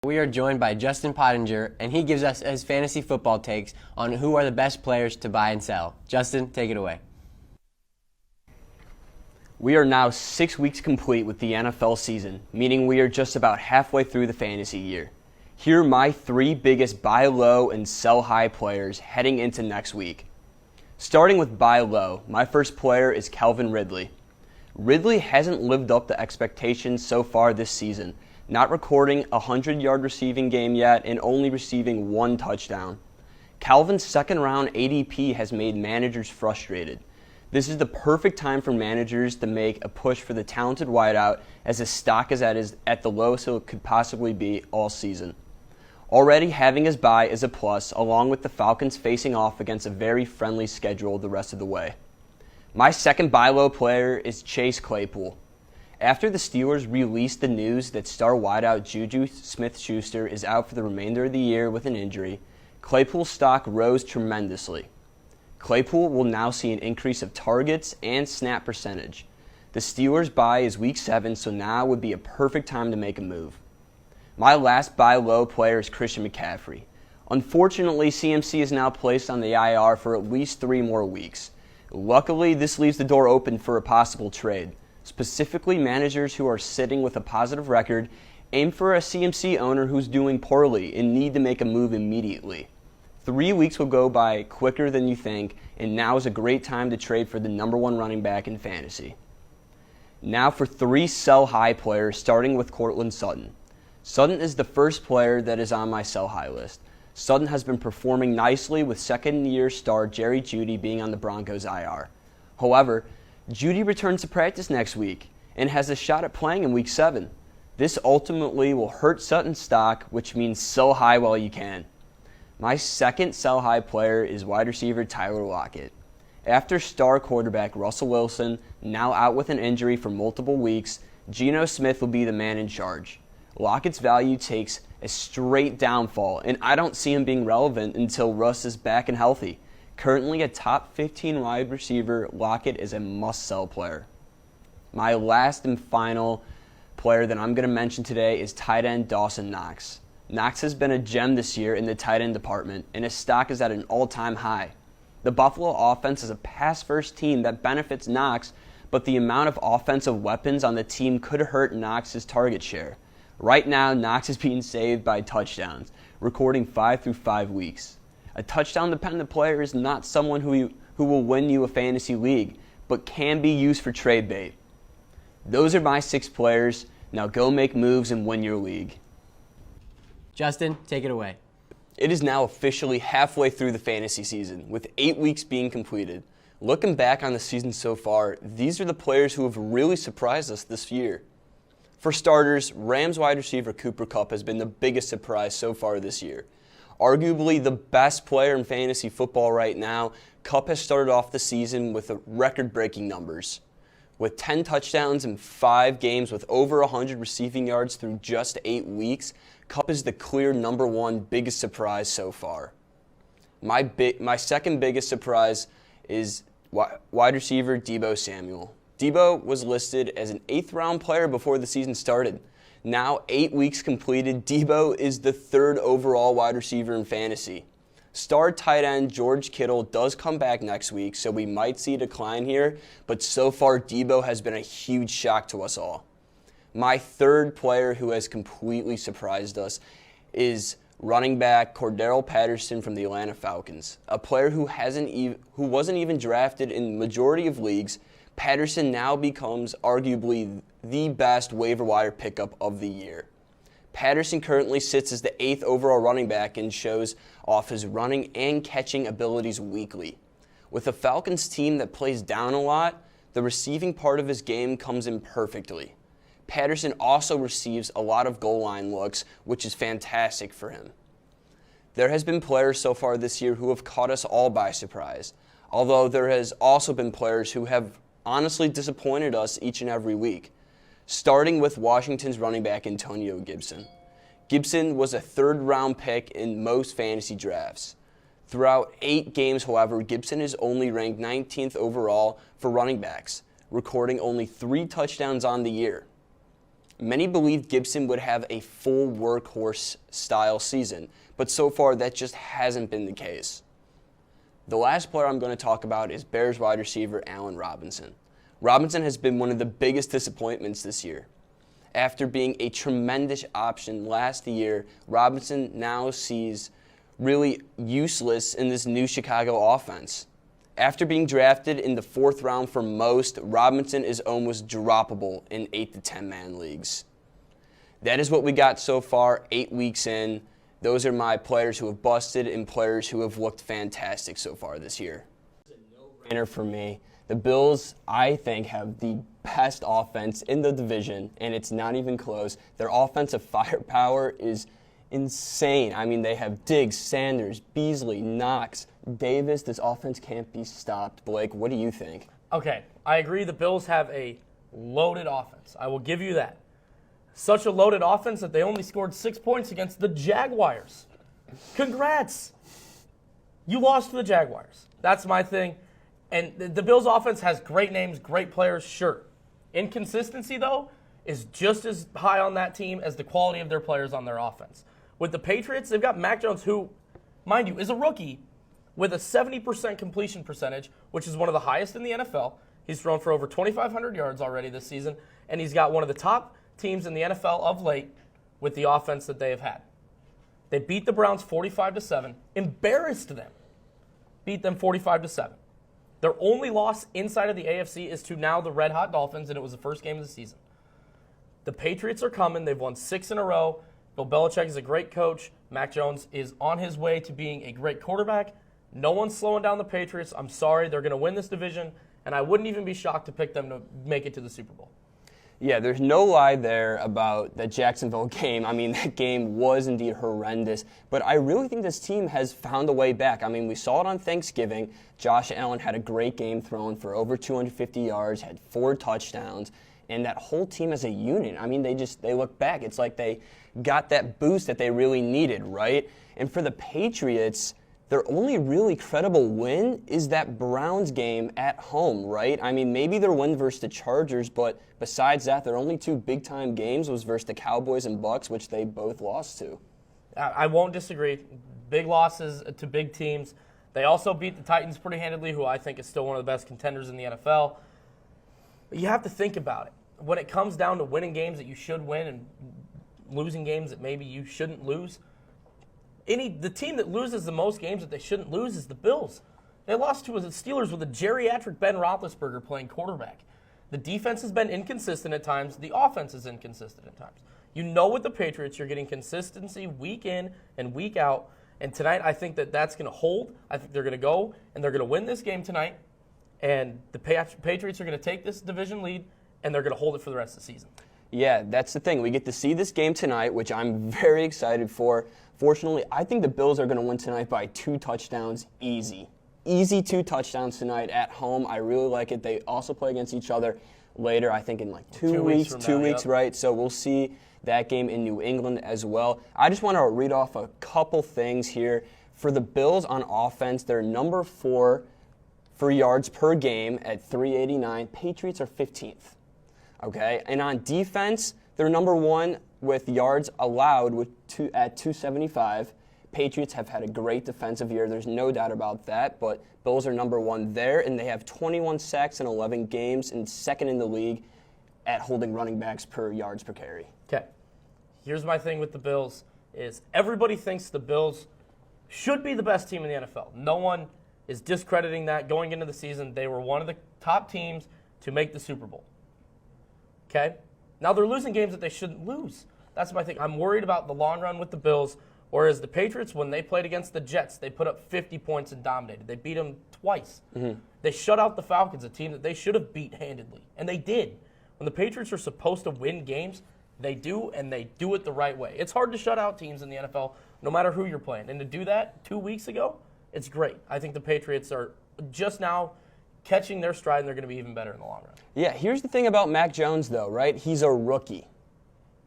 We are joined by Justin Pottinger, and he gives us his fantasy football takes on who are the best players to buy and sell. Justin, take it away. We are now 6 weeks complete with the NFL season, meaning we are just about halfway through the fantasy year. Here are my 3 biggest buy low and sell high players heading into next week. Starting with buy low, my first player is Calvin Ridley. Ridley hasn't lived up to expectations so far this season, not recording a 100-yard receiving game yet and only receiving 1 touchdown. Calvin's second-round ADP has made managers frustrated. This is the perfect time for managers to make a push for the talented wideout, as his stock is at the lowest it could possibly be all season. Already having his bye is a plus, along with the Falcons facing off against a very friendly schedule the rest of the way. My second buy low player is Chase Claypool. After the Steelers released the news that star wideout Juju Smith-Schuster is out for the remainder of the year with an injury, Claypool's stock rose tremendously. Claypool will now see an increase of targets and snap percentage. The Steelers' bye is Week 7, so now would be a perfect time to make a move. My last buy low player is Christian McCaffrey. Unfortunately, CMC is now placed on the IR for at least 3 more weeks. Luckily, this leaves the door open for a possible trade. Specifically, managers who are sitting with a positive record aim for a CMC owner who's doing poorly and need to make a move immediately. 3 weeks will go by quicker than you think, and now is a great time to trade for the number 1 running back in fantasy. Now for 3 sell-high players, starting with Courtland Sutton. Sutton is the first player that is on my sell-high list. Sutton has been performing nicely with second-year star Jerry Jeudy being on the Broncos IR. However, Jeudy returns to practice next week and has a shot at playing in Week 7. This ultimately will hurt Sutton's stock, which means sell high while you can. My second sell high player is wide receiver Tyler Lockett. After star quarterback Russell Wilson, now out with an injury for multiple weeks, Geno Smith will be the man in charge. Lockett's value takes a straight downfall, and I don't see him being relevant until Russ is back and healthy. Currently a top 15 wide receiver, Lockett is a must-sell player. My last and final player that I'm going to mention today is tight end Dawson Knox. Knox has been a gem this year in the tight end department, and his stock is at an all-time high. The Buffalo offense is a pass-first team that benefits Knox, but the amount of offensive weapons on the team could hurt Knox's target share. Right now, Knox is being saved by touchdowns, recording 5 through 5 weeks. A touchdown-dependent player is not someone who will win you a fantasy league, but can be used for trade bait. Those are my 6 players. Now go make moves and win your league. Justin, take it away. It is now officially halfway through the fantasy season, with 8 weeks being completed. Looking back on the season so far, these are the players who have really surprised us this year. For starters, Rams wide receiver Cooper Kupp has been the biggest surprise so far this year. Arguably the best player in fantasy football right now, Kupp has started off the season with record-breaking numbers. With 10 touchdowns in 5 games with over 100 receiving yards through just 8 weeks, Kupp is the clear number 1 biggest surprise so far. My second biggest surprise is wide receiver Deebo Samuel. Deebo was listed as an 8th-round player before the season started. Now, 8 weeks completed, Deebo is the 3rd overall wide receiver in fantasy. Star tight end George Kittle does come back next week, so we might see a decline here, but so far Deebo has been a huge shock to us all. My third player who has completely surprised us is running back Cordarrelle Patterson from the Atlanta Falcons. A player who wasn't even drafted in the majority of leagues, Patterson now becomes arguably the best waiver wire pickup of the year. Patterson currently sits as the 8th overall running back and shows off his running and catching abilities weekly. With a Falcons team that plays down a lot, the receiving part of his game comes in perfectly. Patterson also receives a lot of goal line looks, which is fantastic for him. There has been players so far this year who have caught us all by surprise, although there has also been players who have honestly disappointed us each and every week. Starting with Washington's running back Antonio Gibson. Gibson was a 3rd-round pick in most fantasy drafts. Throughout 8 games, however, Gibson is only ranked 19th overall for running backs, recording only 3 touchdowns on the year. Many believed Gibson would have a full workhorse-style season, but so far that just hasn't been the case. The last player I'm going to talk about is Bears wide receiver Allen Robinson. Robinson has been one of the biggest disappointments this year. After being a tremendous option last year, Robinson now sees really useless in this new Chicago offense. After being drafted in the 4th round for most, Robinson is almost droppable in 8 to 10 man leagues. That is what we got so far, 8 weeks in. Those are my players who have busted and players who have looked fantastic so far this year. It's a no-brainer for me. The Bills, I think, have the best offense in the division, and it's not even close. Their offensive firepower is insane. I mean, they have Diggs, Sanders, Beasley, Knox, Davis. This offense can't be stopped. Blake, what do you think? Okay, I agree the Bills have a loaded offense. I will give you that. Such a loaded offense that they only scored 6 points against the Jaguars. Congrats. You lost to the Jaguars. That's my thing. And the Bills' offense has great names, great players, sure. Inconsistency, though, is just as high on that team as the quality of their players on their offense. With the Patriots, they've got Mac Jones, who, mind you, is a rookie with a 70% completion percentage, which is one of the highest in the NFL. He's thrown for over 2,500 yards already this season, and he's got one of the top teams in the NFL of late with the offense that they have had. They beat the Browns 45-7, embarrassed them, beat them 45-7. Their only loss inside of the AFC is to now the red-hot Dolphins, and it was the first game of the season. The Patriots are coming. They've won 6 in a row. Bill Belichick is a great coach. Mac Jones is on his way to being a great quarterback. No one's slowing down the Patriots. I'm sorry. They're going to win this division, and I wouldn't even be shocked to pick them to make it to the Super Bowl. Yeah, there's no lie there about that Jacksonville game. I mean, that game was indeed horrendous. But I really think this team has found a way back. I mean, we saw it on Thanksgiving. Josh Allen had a great game thrown for over 250 yards, had 4 touchdowns. And that whole team as a unit, I mean, they look back. It's like they got that boost that they really needed, right? And for the Patriots, their only really credible win is that Browns game at home, right? I mean, maybe their win versus the Chargers, but besides that, their only 2 big-time games was versus the Cowboys and Bucks, which they both lost to. I won't disagree. Big losses to big teams. They also beat the Titans pretty handedly, who I think is still one of the best contenders in the NFL. But you have to think about it. When it comes down to winning games that you should win and losing games that maybe you shouldn't lose, the team that loses the most games that they shouldn't lose is the Bills. They lost to the Steelers with a geriatric Ben Roethlisberger playing quarterback. The defense has been inconsistent at times. The offense is inconsistent at times. You know with the Patriots, you're getting consistency week in and week out. And tonight, I think that's going to hold. I think they're going to go and they're going to win this game tonight. And the Patriots are going to take this division lead and they're going to hold it for the rest of the season. Yeah, that's the thing. We get to see this game tonight, which I'm very excited for. Fortunately, I think the Bills are going to win tonight by 2 touchdowns easy. Easy 2 touchdowns tonight at home. I really like it. They also play against each other later, I think in like 2 weeks. 2 weeks, right? So we'll see that game in New England as well. I just want to read off a couple things here. For the Bills on offense, they're number 4 for yards per game at 389. Patriots are 15th. Okay, and on defense, they're number 1 with yards allowed at 275. Patriots have had a great defensive year. There's no doubt about that, but Bills are number 1 there, and they have 21 sacks in 11 games and 2nd in the league at holding running backs per yards per carry. Okay, here's my thing with the Bills is everybody thinks the Bills should be the best team in the NFL. No one is discrediting that. Going into the season, they were one of the top teams to make the Super Bowl. Okay? Now they're losing games that they shouldn't lose. That's my thing. I'm worried about the long run with the Bills, whereas the Patriots, when they played against the Jets, they put up 50 points and dominated. They beat them twice. Mm-hmm. They shut out the Falcons, a team that they should have beat handedly, and they did. When the Patriots are supposed to win games, they do, and they do it the right way. It's hard to shut out teams in the NFL, no matter who you're playing. And to do that 2 weeks ago, it's great. I think the Patriots are just now catching their stride, and they're going to be even better in the long run. Yeah, here's the thing about Mac Jones, though, right? He's a rookie.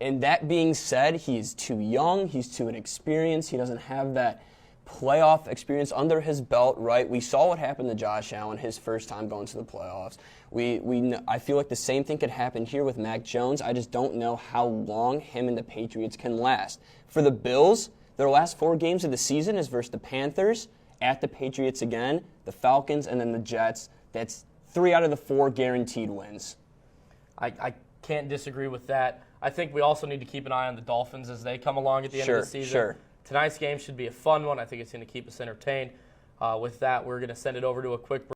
And that being said, he's too young, he's too inexperienced, he doesn't have that playoff experience under his belt, right? We saw what happened to Josh Allen his first time going to the playoffs. I feel like the same thing could happen here with Mac Jones. I just don't know how long him and the Patriots can last. For the Bills, their last 4 games of the season is versus the Panthers, at the Patriots again, the Falcons, and then the Jets. That's 3 out of the 4 guaranteed wins. I can't disagree with that. I think we also need to keep an eye on the Dolphins as they come along at the end of the season. Sure. Tonight's game should be a fun one. I think it's going to keep us entertained. With that, we're going to send it over to a quick break.